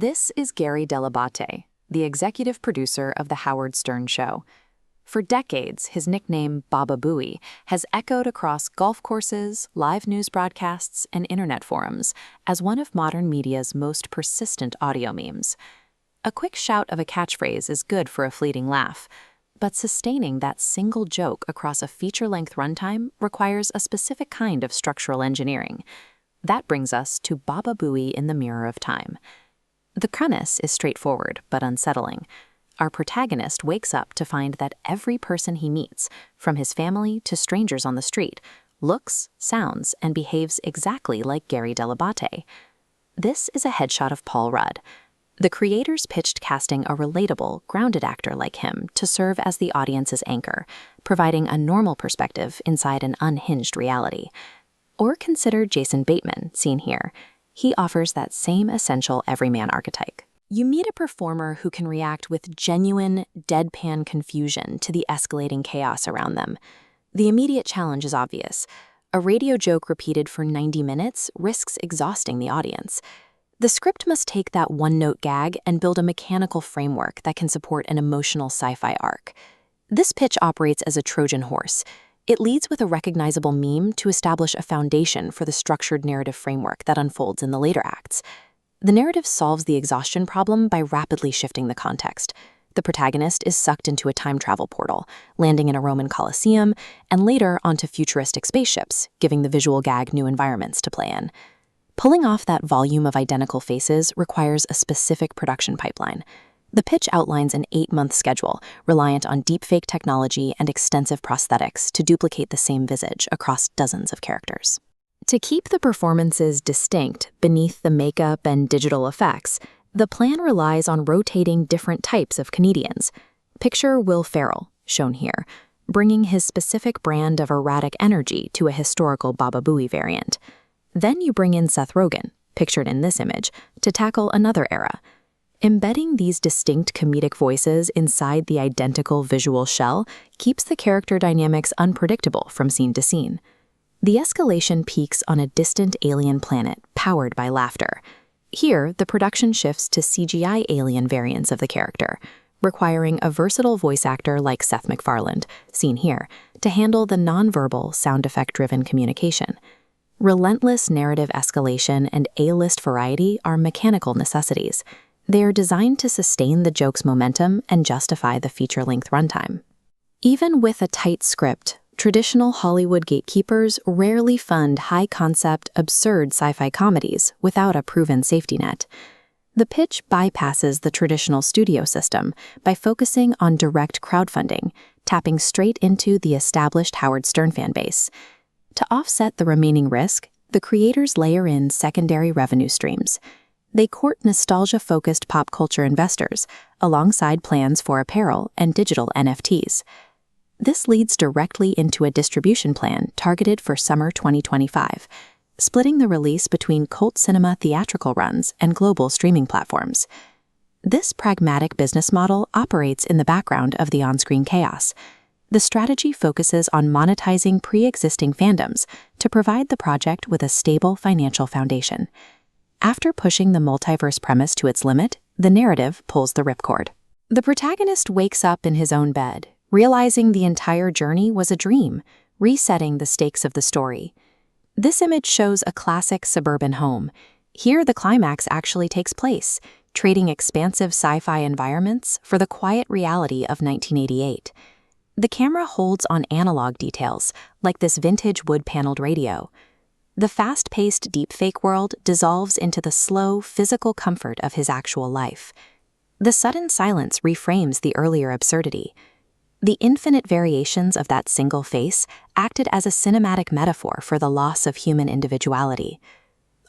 This is Gary Dell'Abate, the executive producer of The Howard Stern Show. For decades, his nickname, Baba Booey, has echoed across golf courses, live news broadcasts, and internet forums as one of modern media's most persistent audio memes. A quick shout of a catchphrase is good for a fleeting laugh, but sustaining that single joke across a feature-length runtime requires a specific kind of structural engineering. That brings us to Baba Booey in the Mirror of Time. The premise is straightforward but unsettling. Our protagonist wakes up to find that every person he meets, from his family to strangers on the street, looks, sounds, and behaves exactly like Gary Dell'Abate. This is a headshot of Paul Rudd. The creators pitched casting a relatable, grounded actor like him to serve as the audience's anchor, providing a normal perspective inside an unhinged reality. Or consider Jason Bateman, seen here. He offers that same essential everyman archetype. You meet a performer who can react with genuine, deadpan confusion to the escalating chaos around them. The immediate challenge is obvious. A radio joke repeated for 90 minutes risks exhausting the audience. The script must take that one-note gag and build a mechanical framework that can support an emotional sci-fi arc. This pitch operates as a Trojan horse. It leads with a recognizable meme to establish a foundation for the structured narrative framework that unfolds in the later acts. The narrative solves the exhaustion problem by rapidly shifting the context. The protagonist is sucked into a time travel portal, landing in a Roman Colosseum, and later onto futuristic spaceships, giving the visual gag new environments to play in. Pulling off that volume of identical faces requires a specific production pipeline. The pitch outlines an 8-month schedule, reliant on deepfake technology and extensive prosthetics to duplicate the same visage across dozens of characters. To keep the performances distinct beneath the makeup and digital effects, the plan relies on rotating different types of comedians. Picture Will Ferrell, shown here, bringing his specific brand of erratic energy to a historical Baba Booey variant. Then you bring in Seth Rogen, pictured in this image, to tackle another era. Embedding these distinct comedic voices inside the identical visual shell keeps the character dynamics unpredictable from scene to scene. The escalation peaks on a distant alien planet powered by laughter. Here, the production shifts to CGI alien variants of the character, requiring a versatile voice actor like Seth MacFarlane, seen here, to handle the nonverbal, sound effect-driven communication. Relentless narrative escalation and A-list variety are mechanical necessities. They are designed to sustain the joke's momentum and justify the feature-length runtime. Even with a tight script, traditional Hollywood gatekeepers rarely fund high-concept, absurd sci-fi comedies without a proven safety net. The pitch bypasses the traditional studio system by focusing on direct crowdfunding, tapping straight into the established Howard Stern fan base. To offset the remaining risk, the creators layer in secondary revenue streams. They court nostalgia-focused pop culture investors, alongside plans for apparel and digital NFTs. This leads directly into a distribution plan targeted for summer 2025, splitting the release between cult cinema theatrical runs and global streaming platforms. This pragmatic business model operates in the background of the on-screen chaos. The strategy focuses on monetizing pre-existing fandoms to provide the project with a stable financial foundation. After pushing the multiverse premise to its limit, the narrative pulls the ripcord. The protagonist wakes up in his own bed, realizing the entire journey was a dream, resetting the stakes of the story. This image shows a classic suburban home. Here, the climax actually takes place, trading expansive sci-fi environments for the quiet reality of 1988. The camera holds on analog details, like this vintage wood-paneled radio. The fast-paced deepfake world dissolves into the slow, physical comfort of his actual life. The sudden silence reframes the earlier absurdity. The infinite variations of that single face acted as a cinematic metaphor for the loss of human individuality.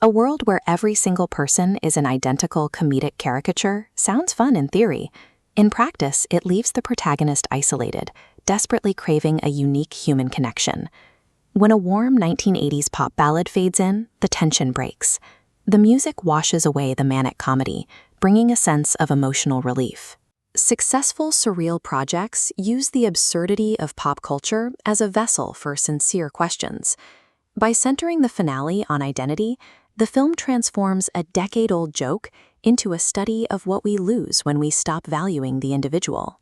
A world where every single person is an identical comedic caricature sounds fun in theory. In practice, it leaves the protagonist isolated, desperately craving a unique human connection. When a warm 1980s pop ballad fades in, the tension breaks. The music washes away the manic comedy, bringing a sense of emotional relief. Successful surreal projects use the absurdity of pop culture as a vessel for sincere questions. By centering the finale on identity, the film transforms a decade-old joke into a study of what we lose when we stop valuing the individual.